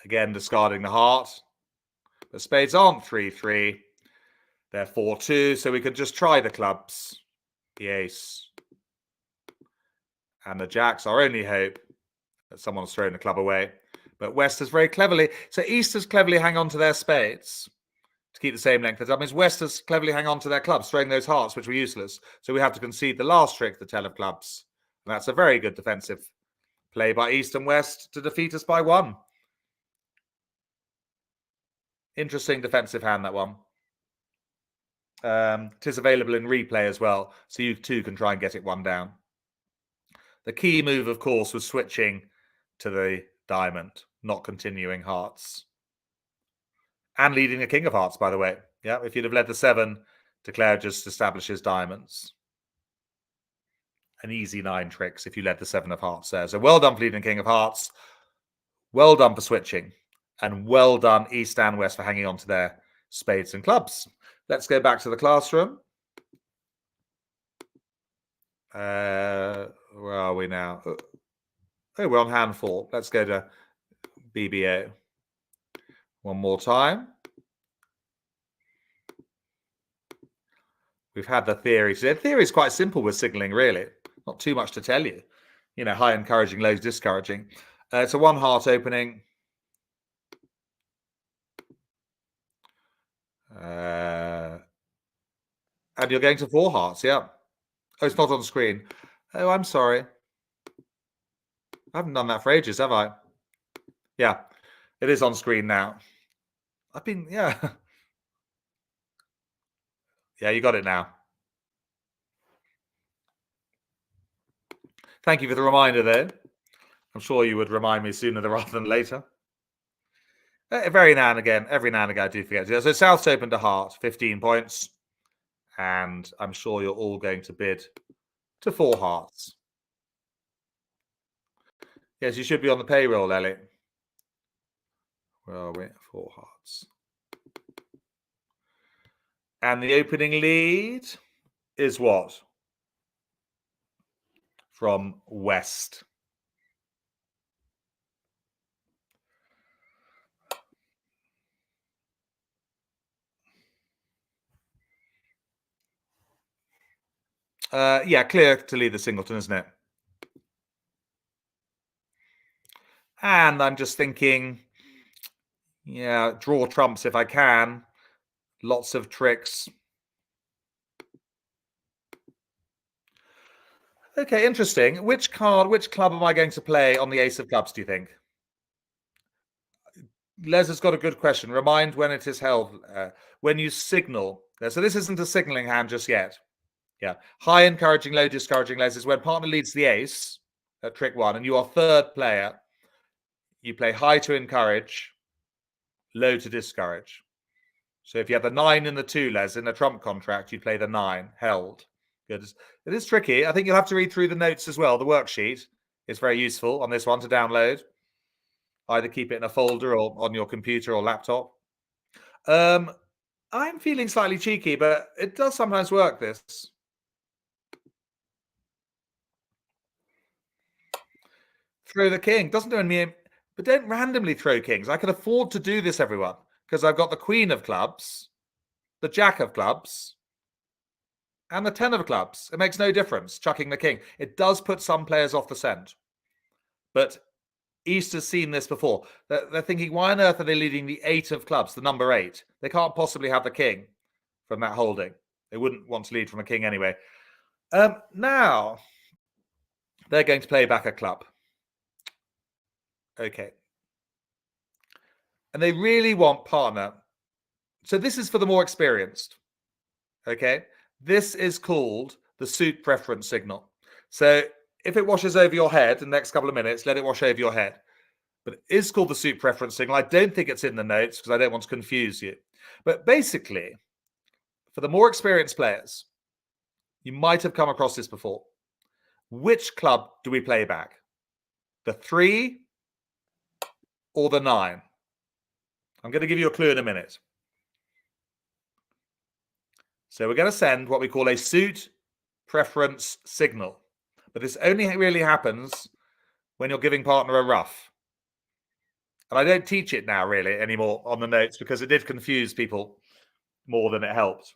S2: Again, discarding the heart. The spades aren't 3-3. They're 4-2, so we could just try the clubs. The ace and the jacks. Our only hope that someone's thrown the club away. But West has very cleverly... So East has cleverly hang on to their spades to keep the same length. That means West has cleverly hang on to their clubs, throwing those hearts, which were useless. So we have to concede the last trick, the 10 of clubs. And that's a very good defensive play by East and West to defeat us by 1. Interesting defensive hand, that one. It is available in replay as well, so you too can try and get it 1 down. The key move, of course, was switching to the diamond, not continuing hearts. And leading the king of hearts, by the way. Yeah, if you'd have led the 7, declare just establishes diamonds. An easy 9 tricks if you led the 7 of hearts there. So well done for leading king of hearts. Well done for switching. And well done, East and West, for hanging on to their spades and clubs. Let's go back to the classroom. Where are we now? Oh, we're on hand 4. Let's go to BBO. One more time. We've had the theory today. The theory is quite simple with signalling, really. Not too much to tell you. You know, high encouraging, low discouraging. It's a 1 heart opening. And you're going to 4 hearts, yeah. Oh, it's not on screen. Oh, I'm sorry. I haven't done that for ages, have I? Yeah, it is on screen now. Yeah. Yeah, you got it now. Thank you for the reminder, though. I'm sure you would remind me sooner rather than later. Every now and again, I do forget. So South's opened a heart, 15 points. And I'm sure you're all going to bid to 4 hearts. Yes, you should be on the payroll, Ellie. Where are we? 4 hearts. And the opening lead is what? From West. Yeah, clear to lead the singleton, isn't it? And I'm just thinking, yeah, draw trumps if I can. Lots of tricks. Okay, interesting. Which club am I going to play on the ace of clubs, do you think? Les has got a good question. Remind when it is held. When you signal. So this isn't a signaling hand just yet. Yeah. High encouraging, low discouraging, Les, is when partner leads the ace at trick 1 and you are 3rd player. You play high to encourage, low to discourage. So if you have the 9 and the 2, Les, in a trump contract, you play the 9, held. Good. It is tricky. I think you'll have to read through the notes as well. The worksheet is very useful on this one to download. Either keep it in a folder or on your computer or laptop. I'm feeling slightly cheeky, but it does sometimes work, this. throw the king. Doesn't do any, but don't randomly throw kings. I can afford to do this, everyone, because I've got the queen of clubs, the jack of clubs, and the 10 of clubs. It makes no difference chucking the king. It does put some players off the scent. But East has seen this before. They're thinking, why on earth are they leading the 8 of clubs, the number 8? They can't possibly have the king from that holding. They wouldn't want to lead from a king anyway. Now, they're going to play back a club. Okay. And they really want partner. So this is for the more experienced. Okay. This is called the suit preference signal. So if it washes over your head in the next couple of minutes, let it wash over your head. But it is called the suit preference signal. I don't think it's in the notes because I don't want to confuse you. But basically, for the more experienced players, you might have come across this before. Which club do we play back? The 3 or the 9? I'm going to give you a clue in a minute. So we're going to send what we call a suit preference signal. But this only really happens when you're giving partner a ruff. And I don't teach it now really anymore on the notes because it did confuse people more than it helped.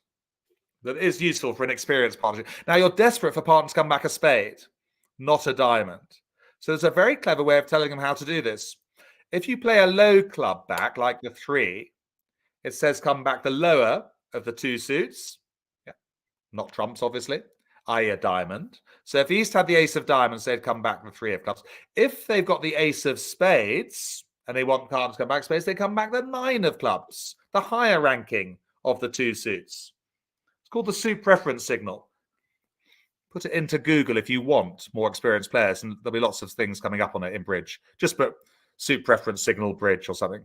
S2: That is useful for an experienced partner. Now you're desperate for partner to come back a spade, not a diamond. So there's a very clever way of telling them how to do this. If you play a low club back, like the 3, it says come back the lower of the 2 suits. Yeah. Not trumps, obviously, i.e. a diamond. So if East had the ace of diamonds, they'd come back the 3 of clubs. If they've got the ace of spades and they want partner to come back spades, they come back the 9 of clubs, the higher ranking of the 2 suits. It's called the suit preference signal. Put it into Google if you want more experienced players, and there'll be lots of things coming up on it in bridge. Just put suit preference signal bridge or something.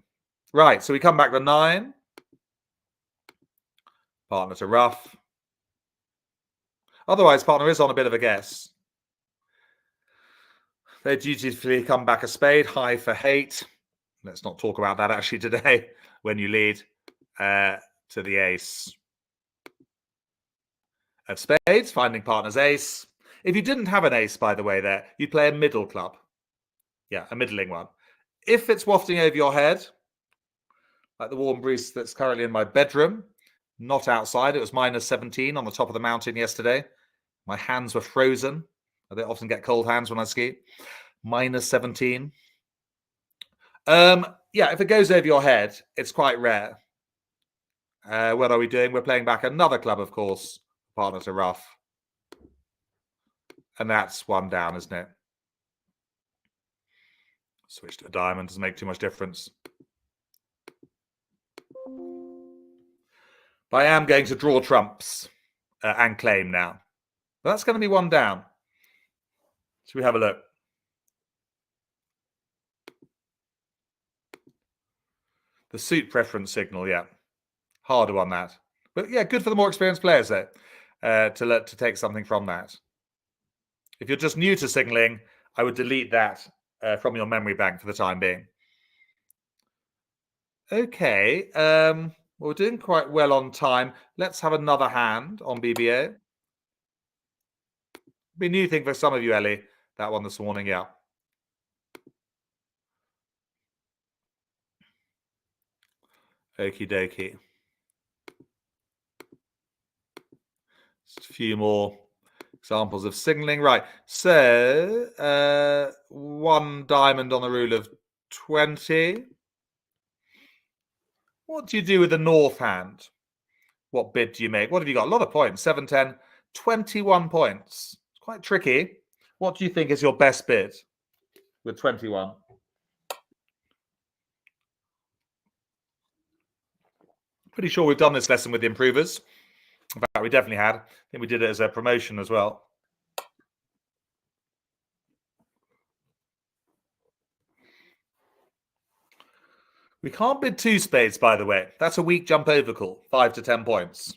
S2: Right, so we come back the 9. Partner to ruff. Otherwise, partner is on a bit of a guess. They dutifully come back a spade, high for hate. Let's not talk about that actually today when you lead to the ace of spades, finding partner's ace. If you didn't have an ace, by the way, there, you'd play a middle club. Yeah, a middling one. If it's wafting over your head, like the warm breeze that's currently in my bedroom, not outside. It was minus 17 on the top of the mountain yesterday. My hands were frozen. I don't often get cold hands when I ski. Minus 17. Yeah, if it goes over your head, it's quite rare. What are we doing? We're playing back another club, of course. Partner to ruff. And that's 1 down, isn't it? Switch to a diamond. Doesn't make too much difference. But I am going to draw trumps and claim now. But that's going to be 1 down. Should we have a look? The suit preference signal, yeah. Harder on that. But yeah, good for the more experienced players there to take something from that. If you're just new to signaling, I would delete that from your memory bank for the time being. Okay. Well, we're doing quite well on time. Let's have another hand on BBO. Be a new thing for some of you, Ellie. That one this morning, yeah. Okie dokie. Just a few more examples of signaling. Right. So 1 diamond on the rule of 20. What do you do with the north hand? What bid do you make? What have you got? A lot of points. 7, 10, 21 points. It's quite tricky. What do you think is your best bid with 21? Pretty sure we've done this lesson with the improvers. In fact, we definitely had. I think we did it as a promotion as well. We can't bid 2 spades, by the way. That's a weak jump over call. 5 to 10 points.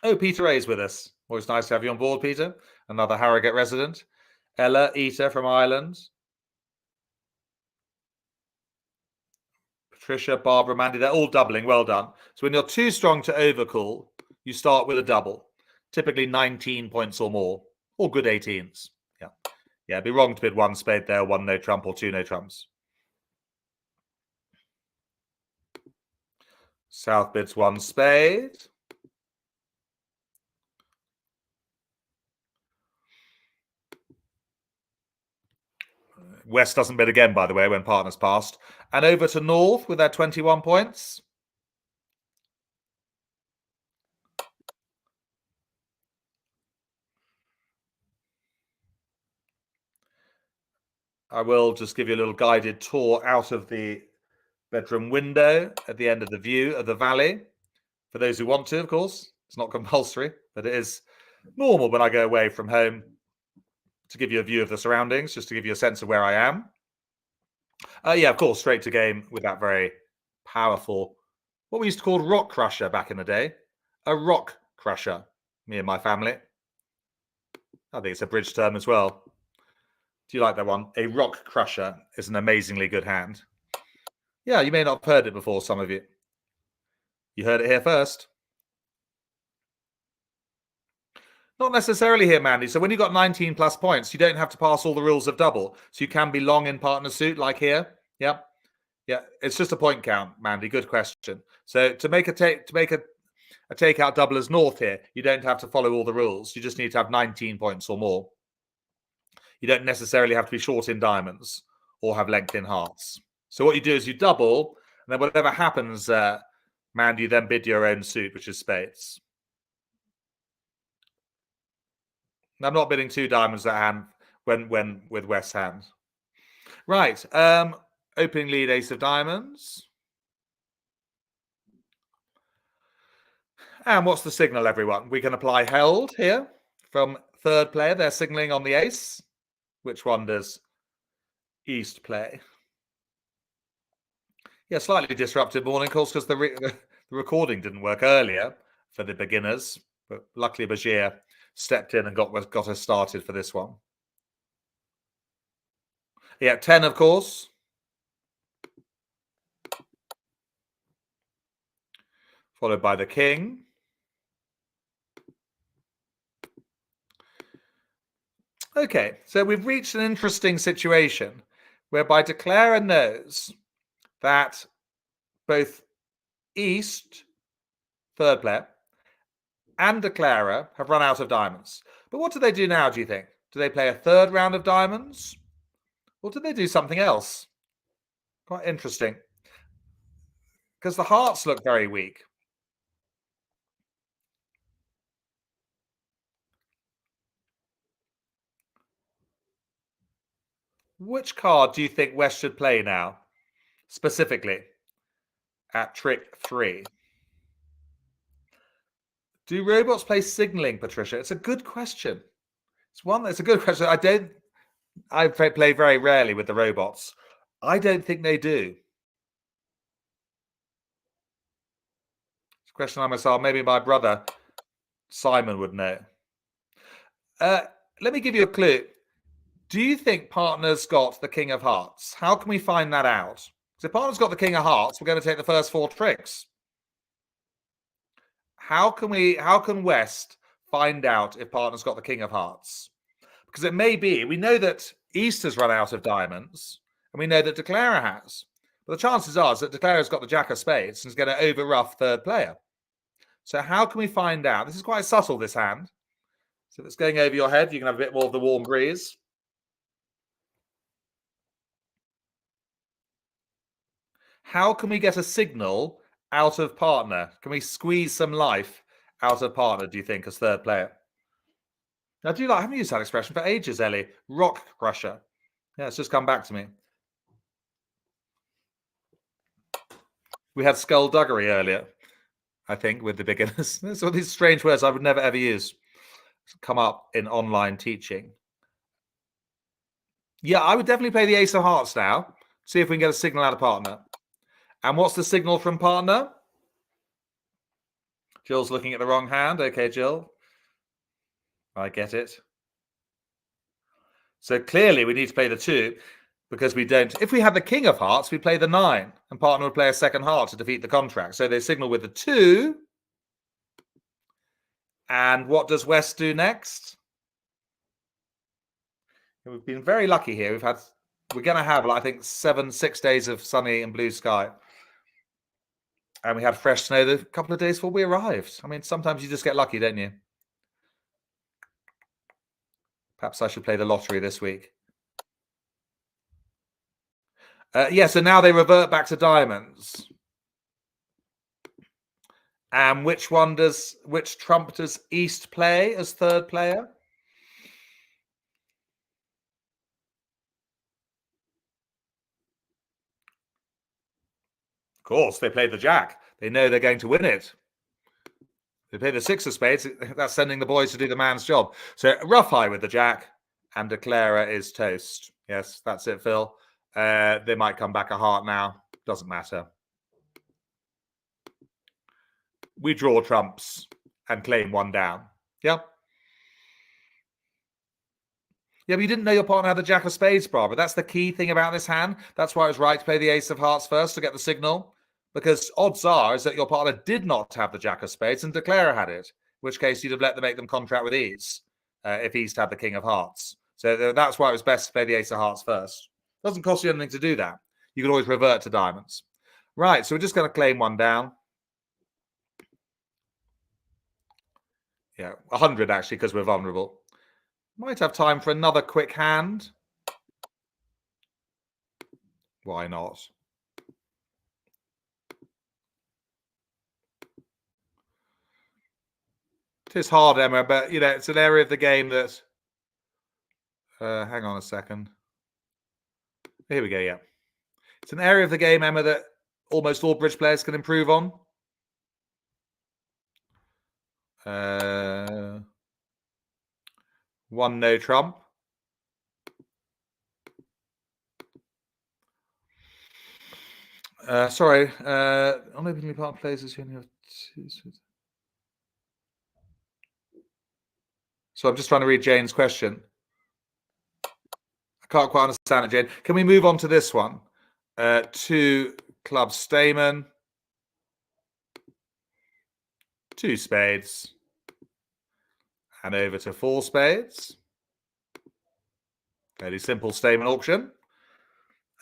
S2: Oh, Peter A is with us. Always nice to have you on board, Peter. Another Harrogate resident. Ella, Eta from Ireland. Patricia, Barbara, Mandy, they're all doubling. Well done. So when you're too strong to overcall, you start with a double. Typically 19 points or more. Or good 18s. Yeah. Yeah, it'd be wrong to bid one spade there, one no trump, or two no trumps. South bids one spade. West doesn't bid again, by the way, when partners passed. And over to North with their 21 points. I will just give you a little guided tour out of the bedroom window at the end of the view of the valley. For those who want to, of course. It's not compulsory, but it is normal when I go away from home to give you a view of the surroundings, just to give you a sense of where I am. Yeah, of course, straight to game with that very powerful, what we used to call rock crusher back in the day. A rock crusher, me and my family. I think it's a bridge term as well. Do you like that one? A rock crusher is an amazingly good hand. Yeah, you may not have heard it before, some of you. You heard it here first. Not necessarily here, Mandy. So when you've got 19 plus points, you don't have to pass all the rules of double. So you can be long in partner suit, like here. Yep. Yeah, it's just a point count, Mandy. Good question. So to make a takeout double as North here, you don't have to follow all the rules. You just need to have 19 points or more. You don't necessarily have to be short in diamonds or have length in hearts. So what you do is you double, and then whatever happens, Mandy, you then bid your own suit, which is spades. I'm not bidding two diamonds that hand when with West's hand. Right. Opening lead, ace of diamonds. And what's the signal, everyone? We can apply held here from third player. They're signaling on the ace. Which one does East play? Yeah, slightly disrupted morning, of course, because the recording didn't work earlier for the beginners. But luckily, Bashir stepped in and got us started for this one. Yeah, 10, of course. Followed by the king. Okay, so we've reached an interesting situation whereby Declarer knows that both East, third player, and Declarer have run out of diamonds. But what do they do now, do you think? Do they play a third round of diamonds? Or do they do something else? Quite interesting. Because the hearts look very weak. Which card do you think West should play now, specifically, at trick 3? Do robots play signaling, Patricia? It's a good question. It's a good question. I play very rarely with the robots. I don't think they do. It's a question I myself, maybe my brother Simon would know. Let me give you a clue. Do you think partner's got the King of Hearts? How can we find that out? Because if partner's got the King of Hearts, we're going to take the first 4 tricks. How can West find out if partner's got the King of Hearts? Because it may be, we know that East has run out of diamonds, and we know that Declarer has. But the chances are that Declarer's got the Jack of Spades and is going to over-rough third player. So how can we find out? This is quite subtle, this hand. So if it's going over your head, you can have a bit more of the warm breeze. How can we get a signal out of partner? Can we squeeze some life out of partner, do you think, as third player? I haven't used that expression for ages, Ellie. Rock crusher. Yeah, it's just come back to me. We had skullduggery earlier, I think, with the beginners. There's all these strange words I would never, ever use. Come up in online teaching. Yeah, I would definitely play the Ace of Hearts now. See if we can get a signal out of partner. And what's the signal from partner? Jill's looking at the wrong hand. Okay, Jill. I get it. So clearly we need to play the 2 because we don't. If we had the King of Hearts, we play the 9 and partner would play a second heart to defeat the contract. So they signal with the 2. And what does West do next? We've been very lucky here. We're going to have, I think, 6 days of sunny and blue sky. And we had fresh snow the couple of days before we arrived. I mean, sometimes you just get lucky, don't you? Perhaps I should play the lottery this week. So now they revert back to diamonds. And which trump does East play as third player? Of course, they play the jack. They know they're going to win it. They play the 6 of spades. That's sending the boys to do the man's job. So rough high with the jack, and declarer is toast. Yes, that's it, Phil. They might come back a heart now. Doesn't matter. We draw trumps and claim one down. Yeah. Yeah, but you didn't know your partner had the jack of spades, Barbara. That's the key thing about this hand. That's why it was right to play the ace of hearts first to get the signal. Because odds are is that your partner did not have the jack of spades and declarer had it, in which case you'd have let them make them contract with ease if East had the king of hearts. So that's why it was best to play the ace of hearts first. It doesn't cost you anything to do that. You can always revert to diamonds. Right, so we're just going to claim one down. Yeah, 100 actually, because we're vulnerable. Might have time for another quick hand. Why not? It is hard, Emma, but it's an area of the game that. Hang on a second. Here we go. Yeah, it's an area of the game, Emma, that almost all bridge players can improve on. One no trump. Sorry. Unopenly part places you only have 2. So I'm just trying to read Jane's question. I can't quite understand it, Jane. Can we move on to this one? 2 clubs Stamen. 2 spades. And over to 4 spades. Fairly simple Stamen auction.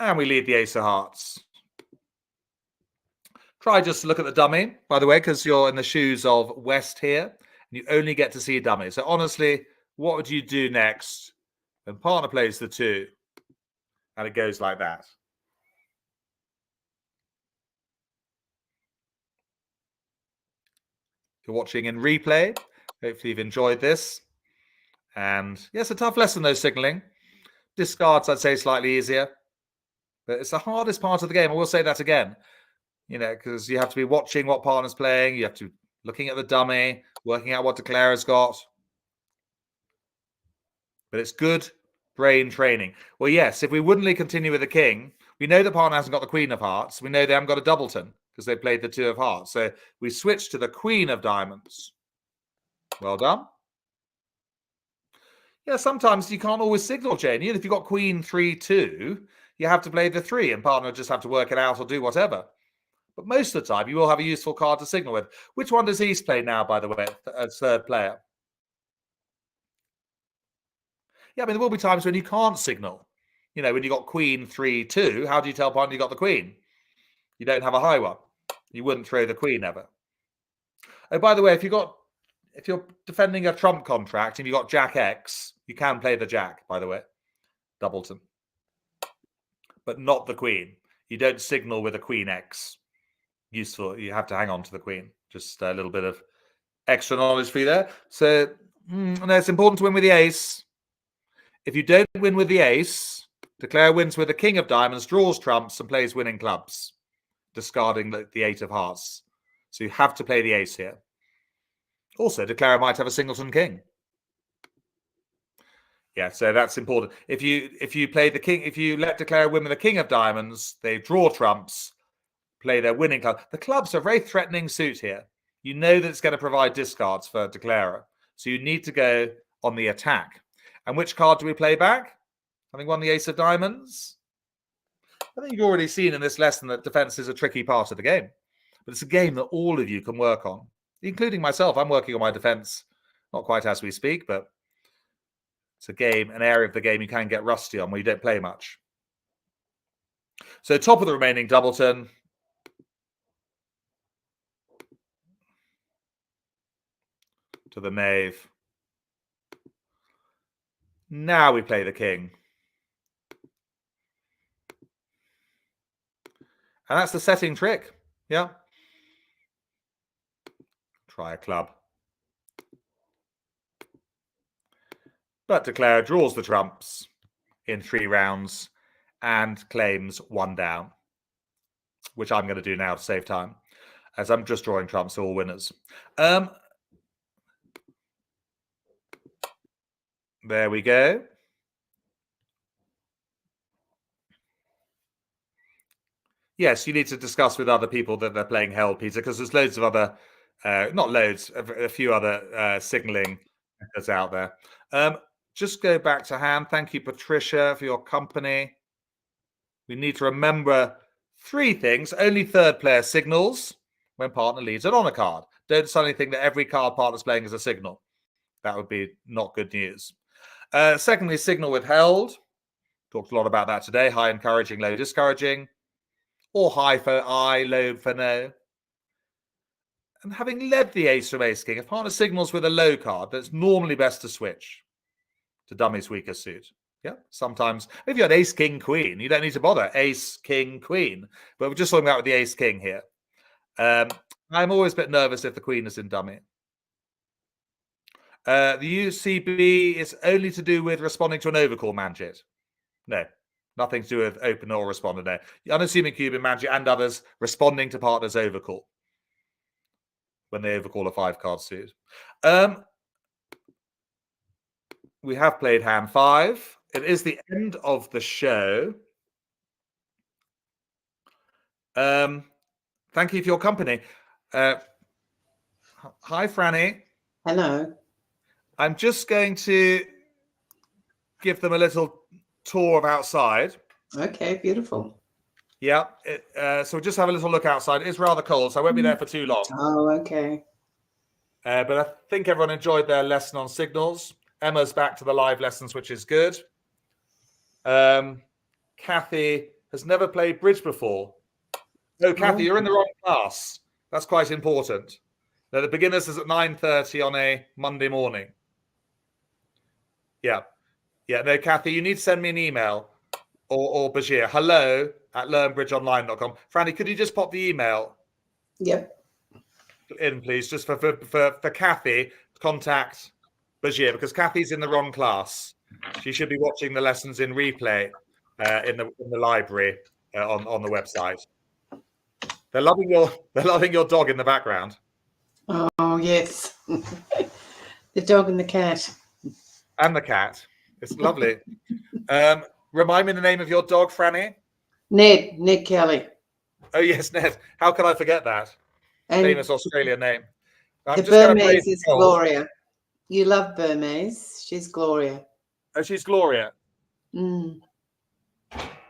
S2: And we lead the ace of hearts. Try just to look at the dummy, by the way, because you're in the shoes of West here. And you only get to see a dummy. So honestly, what would you do next when partner plays the 2? And it goes like that. You're watching in replay. Hopefully you've enjoyed this. And yes, a tough lesson though, signalling. Discards, I'd say, slightly easier. But it's the hardest part of the game. I will say that again. Because you have to be watching what partner's playing. You have to be looking at the dummy, working out what declarer's got. But it's good brain training. Well, yes, if we wouldn't continue with the king, we know the partner hasn't got the queen of hearts. We know they haven't got a doubleton because they played the 2 of hearts. So we switch to the queen of diamonds. Well done. Yeah, sometimes you can't always signal, Jane. Even if you've got queen 3-2, you have to play the 3 and partner just have to work it out or do whatever. But most of the time, you will have a useful card to signal with. Which one does East play now, by the way, as third player? Yeah, I mean, there will be times when you can't signal. When you got queen 3-2, how do you tell partner you got the queen? You don't have a high one. You wouldn't throw the queen ever. Oh, by the way, if you're defending a trump contract and you got Jack X, you can play the Jack, by the way, doubleton, but not the Queen. You don't signal with a Queen X. Useful. You have to hang on to the Queen. Just a little bit of extra knowledge for you there. So, it's important to win with the ace. If you don't win with the ace, declare wins with the King of Diamonds, draws trumps, and plays winning clubs, discarding the 8 of hearts. So you have to play the ace here. Also, declare might have a singleton king. Yeah, so that's important. If you play the king, if you let declare win with the King of Diamonds, they draw trumps, play their winning club. The clubs are a very threatening suit here. You know that it's going to provide discards for declarer. So you need to go on the attack. And which card do we play back? Having won the Ace of Diamonds? I think you've already seen in this lesson that defense is a tricky part of the game. But it's a game that all of you can work on, including myself. I'm working on my defense, not quite as we speak, but It's a game, an area of the game you can get rusty on where you don't play much. So top of the remaining doubleton. To the knave. Now we play the king. And that's the setting trick. Yeah. Try a club. But declare draws the trumps in 3 rounds and claims 1 down, which I'm going to do now to save time, as I'm just drawing trumps to all winners. There we go. Yes, you need to discuss with other people that they're playing held, Peter, because there's loads of other, not loads, a few other signaling methods out there. Just go back to hand. Thank you, Patricia, for your company. We need to remember 3 things. Only third player signals when partner leads an honor card. Don't suddenly think that every card partner's playing is a signal. That would be not good news. Secondly, signal withheld. Talked a lot about that today. High encouraging, low discouraging. Or high for I, low for no. And having led the ace from ace king, if partner signals with a low card, that's normally best to switch to dummy's weaker suit. Yeah, sometimes if you had ace, king, queen, you don't need to bother. Ace, king, queen. But we're just talking about with the ace, king here. I'm always a bit nervous if the queen is in dummy. The UCB is only to do with responding to an overcall manjit. No, nothing to do with open or responder. No, unassuming cube in manjit and others responding to partner's overcall when they overcall a 5-card suit. We have played hand 5. It is the end of the show. Thank you for your company. Hi, Franny.
S1: Hello. I'm
S2: just going to give them a little tour of outside.
S1: Okay, beautiful.
S2: Yeah. So we'll just have a little look outside. It is rather cold, so I won't be there for too long.
S1: Oh, okay.
S2: But I think everyone enjoyed their lesson on signals. Emma's back to the live lessons, which is good. Kathy has never played bridge before. No, Kathy, you're in the wrong class. That's quite important. Now, the beginners is at 9:30 on a Monday morning. Yeah. Yeah, no, Kathy, you need to send me an email or Bashir. hello@learnbridgeonline.com. Franny, could you just pop the email?
S1: Yep.
S2: In, please, just for Kathy to contact Bashir, because Kathy's in the wrong class. She should be watching the lessons in replay in the library on the website. They're loving your dog in the background.
S1: Oh yes, the dog and the cat.
S2: And the cat. It's lovely. Remind me the name of your dog, Franny.
S1: Ned Kelly.
S2: Oh yes, Ned. How can I forget that?
S1: And
S2: famous Australian name.
S1: The Burmese is Gloria. You love Burmese. She's Gloria.
S2: Oh, she's Gloria.
S1: Mm.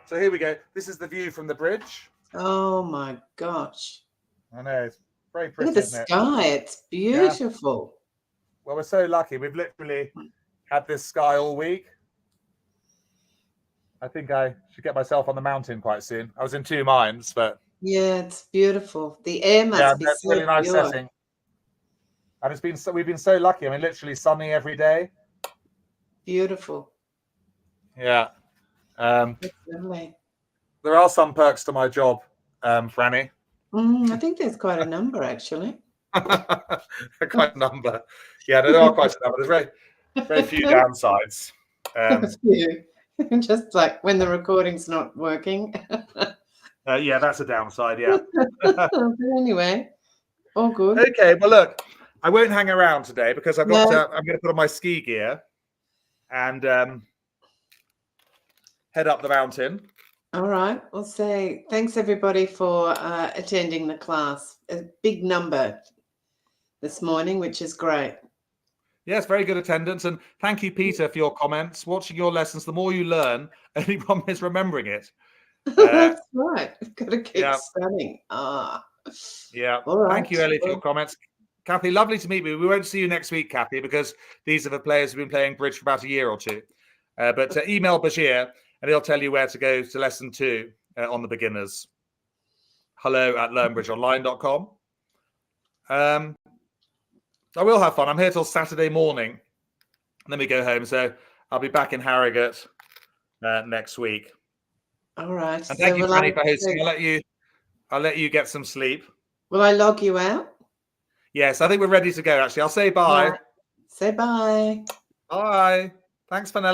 S2: So here we go. This is the view from the bridge.
S1: Oh my gosh.
S2: I know. It's very pretty.
S1: Look at the sky. It's beautiful.
S2: Yeah. Well, we're so lucky. We've literally had this sky all week. I think I should get myself on the mountain quite soon. I was in 2 minds, but
S1: yeah, it's beautiful. The air must be so
S2: really nice
S1: pure.
S2: setting. And we've been so lucky. I mean, literally sunny every day.
S1: Beautiful.
S2: Yeah.
S1: That's lovely.
S2: There are some perks to my job, Franny.
S1: I think there's quite a number, actually.
S2: Quite a number. Yeah, there are quite a number. There's very few downsides.
S1: Just like when the recording's not working.
S2: Yeah, that's a downside, yeah.
S1: But anyway, all good.
S2: Okay, well, look, I won't hang around today because I'm going to put on my ski gear and head up the mountain.
S1: All right. We'll say thanks, everybody, for attending the class. A big number this morning, which is great.
S2: Yes, very good attendance. And thank you, Peter, for your comments. Watching your lessons, the more you learn, only problem is remembering it.
S1: That's right. We've got to keep studying.
S2: Yeah.
S1: All right.
S2: Thank you, Ellie, for your comments. Kathy, lovely to meet you. We won't see you next week, Kathy, because these are the players who've been playing bridge for about a year or two. But email Bashir and he'll tell you where to go to lesson 2 on the beginners. hello@learnbridgeonline.com. I will have fun. I'm here till Saturday morning. And then we go home. So I'll be back in Harrogate next week.
S1: All right.
S2: And thank you, Franny, for hosting. I'll let you get some sleep.
S1: Will I log you out?
S2: Yes, I think we're ready to go, actually. I'll say bye.
S1: Right. Say bye.
S2: Bye. Thanks, Vanessa.